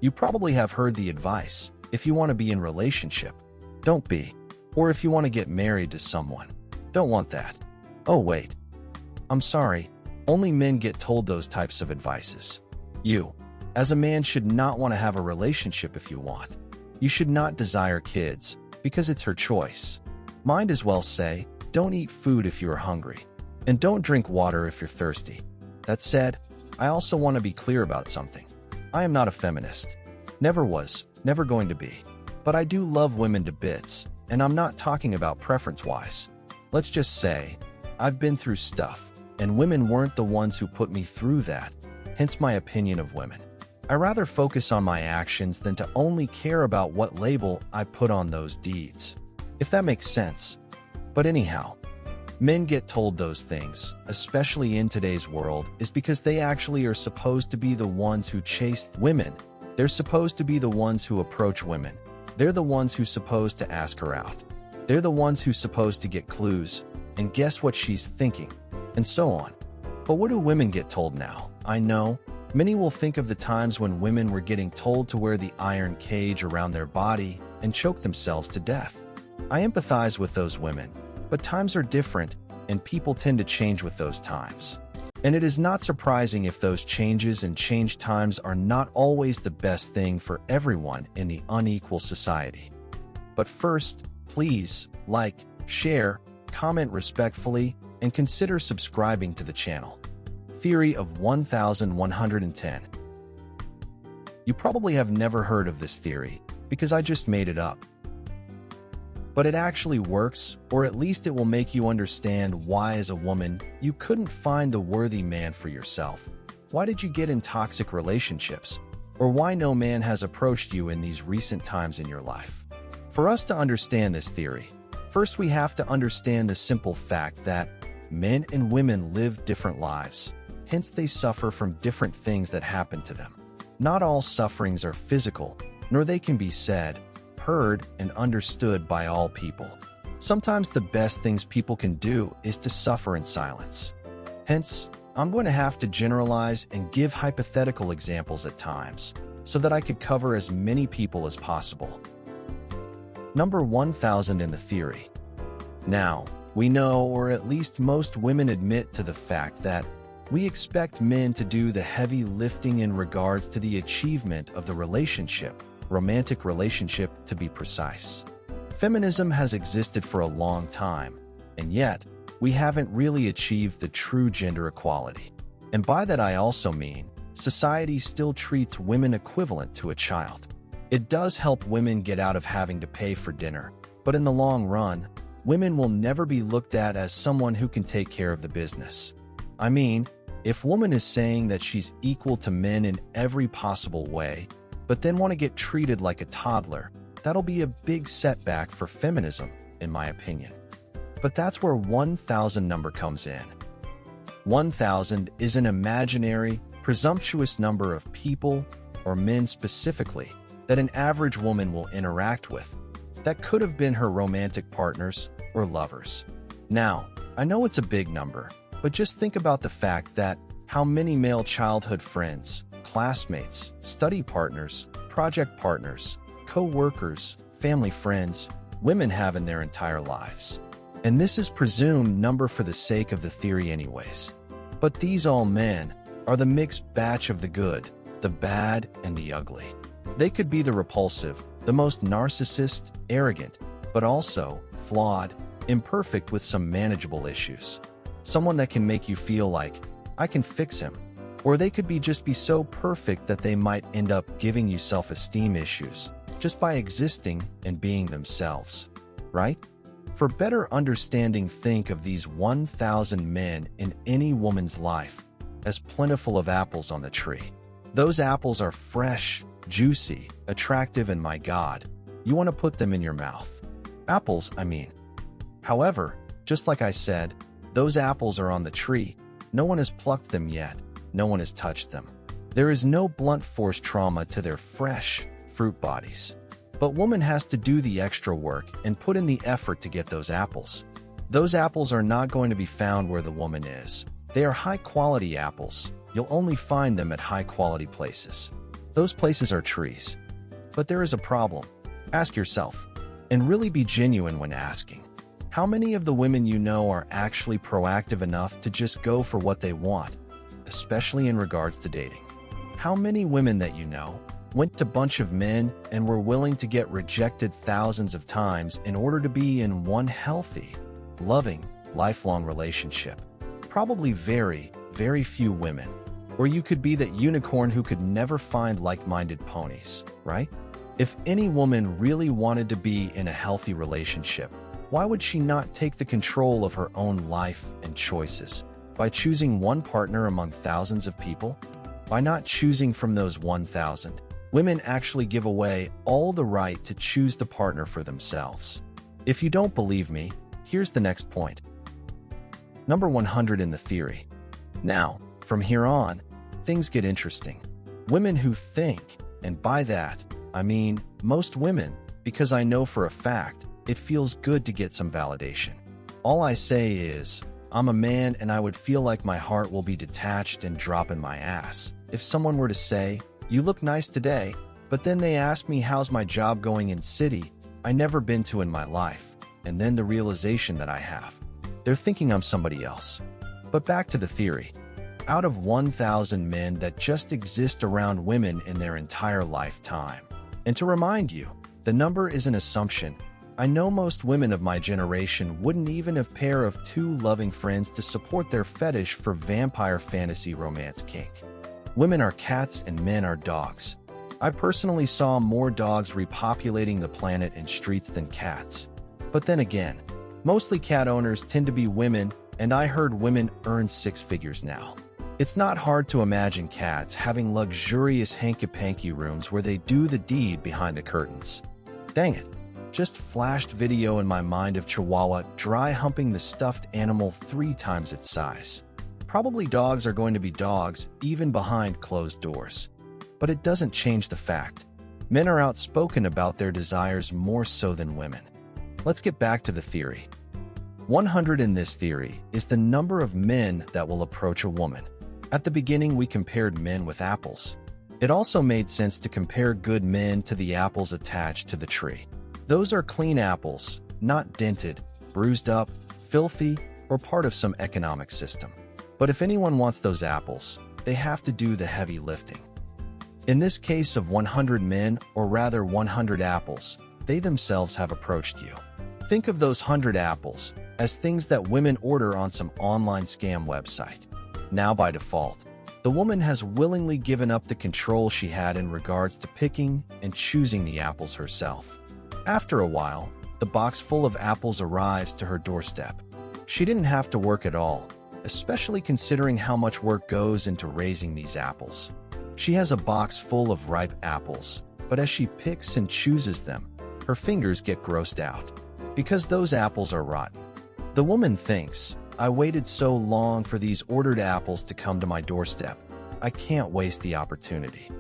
You probably have heard the advice, if you want to be in a relationship, don't be. Or if you want to get married to someone, don't want that. Oh wait, I'm sorry, only men get told those types of advices. You, as a man, should not want to have a relationship if you want. You should not desire kids, because it's her choice. Might as well say, don't eat food if you are hungry, and don't drink water if you're thirsty. That said, I also want to be clear about something. I am not a feminist. Never was, never going to be. But I do love women to bits, and I'm not talking about preference-wise. Let's just say, I've been through stuff, and women weren't the ones who put me through that, hence my opinion of women. I rather focus on my actions than to only care about what label I put on those deeds, if that makes sense. But anyhow, men get told those things, especially in today's world, is because they actually are supposed to be the ones who chase women. They're supposed to be the ones who approach women. They're the ones who's supposed to ask her out. They're the ones who's supposed to get clues and guess what she's thinking, and so on. But what do women get told now? I know, many will think of the times when women were getting told to wear the iron cage around their body and choke themselves to death. I empathize with those women, but times are different, and people tend to change with those times. And it is not surprising if those changes and change times are not always the best thing for everyone in the unequal society. But first, please, like, share, comment respectfully, and consider subscribing to the channel. Theory of 1110. You probably have never heard of this theory, because I just made it up. But it actually works, or at least it will make you understand why as a woman, you couldn't find the worthy man for yourself. Why did you get in toxic relationships? Or why no man has approached you in these recent times in your life? For us to understand this theory, first we have to understand the simple fact that men and women live different lives. Hence they suffer from different things that happen to them. Not all sufferings are physical, nor they can be said, heard, and understood by all people. Sometimes the best things people can do is to suffer in silence. Hence, I'm going to have to generalize and give hypothetical examples at times, so that I could cover as many people as possible. Number 1000 in the theory. Now, we know, or at least most women admit to the fact that we expect men to do the heavy lifting in regards to the achievement of the relationship, romantic relationship to be precise. Feminism has existed for a long time, and yet, we haven't really achieved the true gender equality. And by that I also mean, society still treats women equivalent to a child. It does help women get out of having to pay for dinner, but in the long run, women will never be looked at as someone who can take care of the business. I mean, if woman is saying that she's equal to men in every possible way, but then want to get treated like a toddler, that'll be a big setback for feminism, in my opinion. But that's where 1000 number comes in. 1000 is an imaginary, presumptuous number of people, or men specifically, that an average woman will interact with. That could have been her romantic partners or lovers. Now, I know it's a big number, but just think about the fact that how many male childhood friends, classmates, study partners, project partners, co-workers, family friends, women have in their entire lives. And this is presumed number for the sake of the theory anyways. But these all men are the mixed batch of the good, the bad, and the ugly. They could be the repulsive, the most narcissist, arrogant, but also flawed, imperfect with some manageable issues. Someone that can make you feel like, I can fix him. Or they could just be so perfect that they might end up giving you self-esteem issues, just by existing and being themselves, right? For better understanding, think of these 1000 men in any woman's life as plentiful of apples on the tree. Those apples are fresh, juicy, attractive, and my God, you want to put them in your mouth. Apples, I mean. However, just like I said, those apples are on the tree. No one has plucked them yet. No one has touched them. There is no blunt force trauma to their fresh fruit bodies. But woman has to do the extra work and put in the effort to get those apples. Those apples are not going to be found where the woman is. They are high-quality apples. You'll only find them at high-quality places. Those places are trees. But there is a problem. Ask yourself, and really be genuine when asking. How many of the women you know are actually proactive enough to just go for what they want, especially in regards to dating? How many women that you know went to a bunch of men and were willing to get rejected thousands of times in order to be in one healthy, loving, lifelong relationship? Probably very, very few women. Or you could be that unicorn who could never find like-minded ponies, right? If any woman really wanted to be in a healthy relationship, why would she not take the control of her own life and choices by choosing one partner among thousands of people? By not choosing from those 1,000, women actually give away all the right to choose the partner for themselves. If you don't believe me, here's the next point. Number 100 in the theory. Now, from here on, things get interesting. Women who think, and by that, I mean most women, because I know for a fact, it feels good to get some validation. All I say is, I'm a man and I would feel like my heart will be detached and drop in my ass if someone were to say, "You look nice today," but then they ask me how's my job going in city I never been to in my life, and then the realization that I have. They're thinking I'm somebody else. But back to the theory. Out of 1,000 men that just exist around women in their entire lifetime. And to remind you, the number is an assumption. I know most women of my generation wouldn't even have a pair of two loving friends to support their fetish for vampire fantasy romance kink. Women are cats and men are dogs. I personally saw more dogs repopulating the planet and streets than cats. But then again, mostly cat owners tend to be women, and I heard women earn 6 figures now. It's not hard to imagine cats having luxurious hanky-panky rooms where they do the deed behind the curtains. Dang it. Just flashed video in my mind of Chihuahua dry humping the stuffed animal 3 times its size. Probably dogs are going to be dogs, even behind closed doors. But it doesn't change the fact. Men are outspoken about their desires more so than women. Let's get back to the theory. 100 in this theory is the number of men that will approach a woman. At the beginning, we compared men with apples. It also made sense to compare good men to the apples attached to the tree. Those are clean apples, not dented, bruised up, filthy, or part of some economic system. But if anyone wants those apples, they have to do the heavy lifting. In this case of 100 men, or rather 100 apples, they themselves have approached you. Think of those 100 apples as things that women order on some online scam website. Now by default, the woman has willingly given up the control she had in regards to picking and choosing the apples herself. After a while, the box full of apples arrives to her doorstep. She didn't have to work at all, especially considering how much work goes into raising these apples. She has a box full of ripe apples, but as she picks and chooses them, her fingers get grossed out, because those apples are rotten. The woman thinks, I waited so long for these ordered apples to come to my doorstep. I can't waste the opportunity.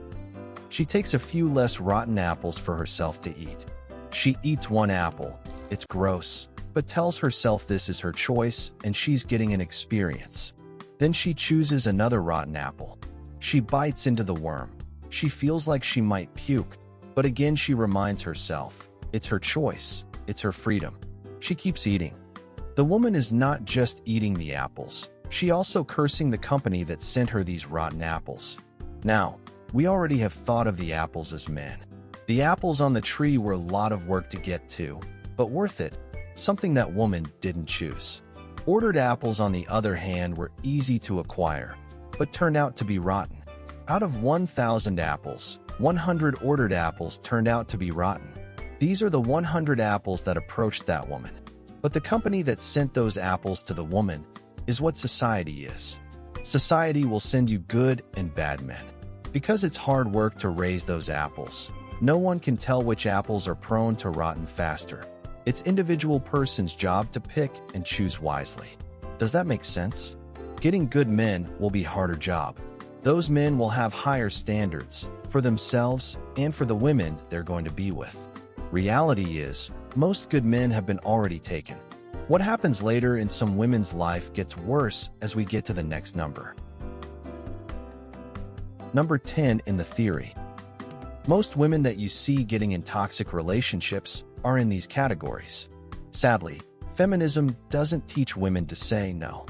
She takes a few less rotten apples for herself to eat. She eats one apple. It's gross, but tells herself this is her choice and she's getting an experience. Then she chooses another rotten apple. She bites into the worm. She feels like she might puke, but again she reminds herself, it's her choice, it's her freedom. She keeps eating. The woman is not just eating the apples, she also cursing the company that sent her these rotten apples. Now, we already have thought of the apples as men. The apples on the tree were a lot of work to get to, but worth it, something that woman didn't choose. Ordered apples, on the other hand, were easy to acquire, but turned out to be rotten. Out of 1,000 apples, 100 ordered apples turned out to be rotten. These are the 100 apples that approached that woman. But the company that sent those apples to the woman is what society is. Society will send you good and bad men. Because it's hard work to raise those apples, no one can tell which apples are prone to rotten faster. It's individual person's job to pick and choose wisely. Does that make sense? Getting good men will be a harder job. Those men will have higher standards for themselves and for the women they're going to be with. Reality is, most good men have been already taken. What happens later in some women's life gets worse as we get to the next number. Number 10 in the theory. Most women that you see getting in toxic relationships are in these categories. Sadly, feminism doesn't teach women to say no.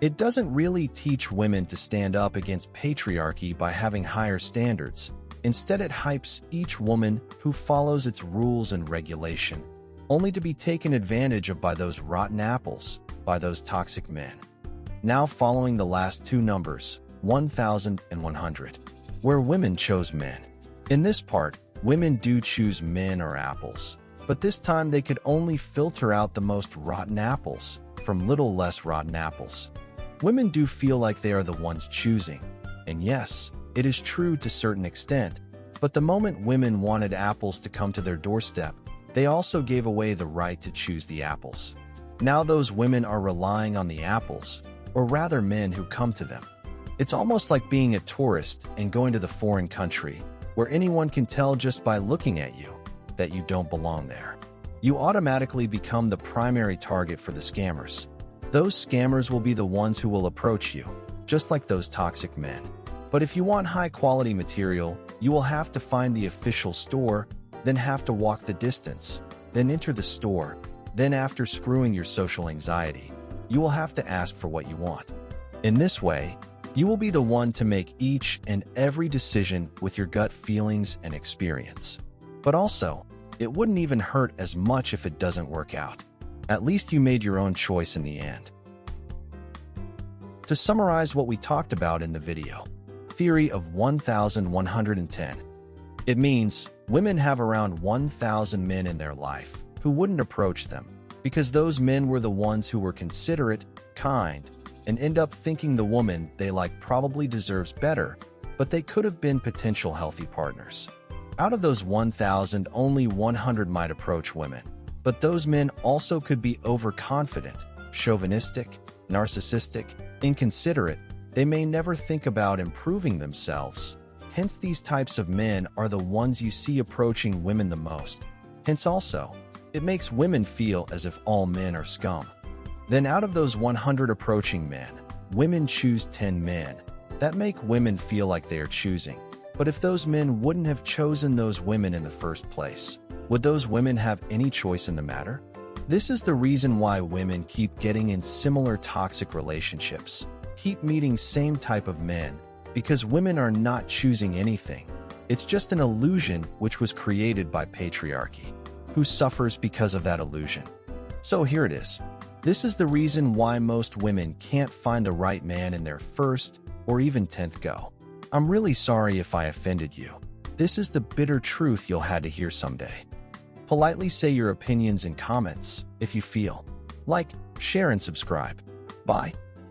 It doesn't really teach women to stand up against patriarchy by having higher standards. Instead, it hypes each woman who follows its rules and regulation, only to be taken advantage of by those rotten apples, by those toxic men. Now following the last two numbers, 1,000 and 100, where women chose men. In this part, women do choose men or apples, but this time they could only filter out the most rotten apples from little less rotten apples. Women do feel like they are the ones choosing, and yes, it is true to a certain extent, but the moment women wanted apples to come to their doorstep, they also gave away the right to choose the apples. Now those women are relying on the apples, or rather men who come to them. It's almost like being a tourist and going to the foreign country, where anyone can tell just by looking at you that you don't belong there. You automatically become the primary target for the scammers. Those scammers will be the ones who will approach you, just like those toxic men. But if you want high-quality material, you will have to find the official store, then have to walk the distance, then enter the store, then after screwing your social anxiety, you will have to ask for what you want. In this way, you will be the one to make each and every decision with your gut feelings and experience. But also, it wouldn't even hurt as much if it doesn't work out. At least you made your own choice in the end. To summarize what we talked about in the video, theory of 1,110. It means women have around 1,000 men in their life who wouldn't approach them because those men were the ones who were considerate, kind, and end up thinking the woman they like probably deserves better, but they could have been potential healthy partners. Out of those 1,000, only 100 might approach women, but those men also could be overconfident, chauvinistic, narcissistic, inconsiderate. They may never think about improving themselves. Hence, these types of men are the ones you see approaching women the most. Hence also, it makes women feel as if all men are scum. Then out of those 100 approaching men, women choose 10 men. That make women feel like they are choosing. But if those men wouldn't have chosen those women in the first place, would those women have any choice in the matter? This is the reason why women keep getting in similar toxic relationships, keep meeting same type of men, because women are not choosing anything. It's just an illusion which was created by patriarchy, who suffers because of that illusion. So here it is. This is the reason why most women can't find the right man in their first or even 10th go. I'm really sorry if I offended you. This is the bitter truth you'll have to hear someday. Politely say your opinions in comments if you feel. Like, share, and subscribe. Bye.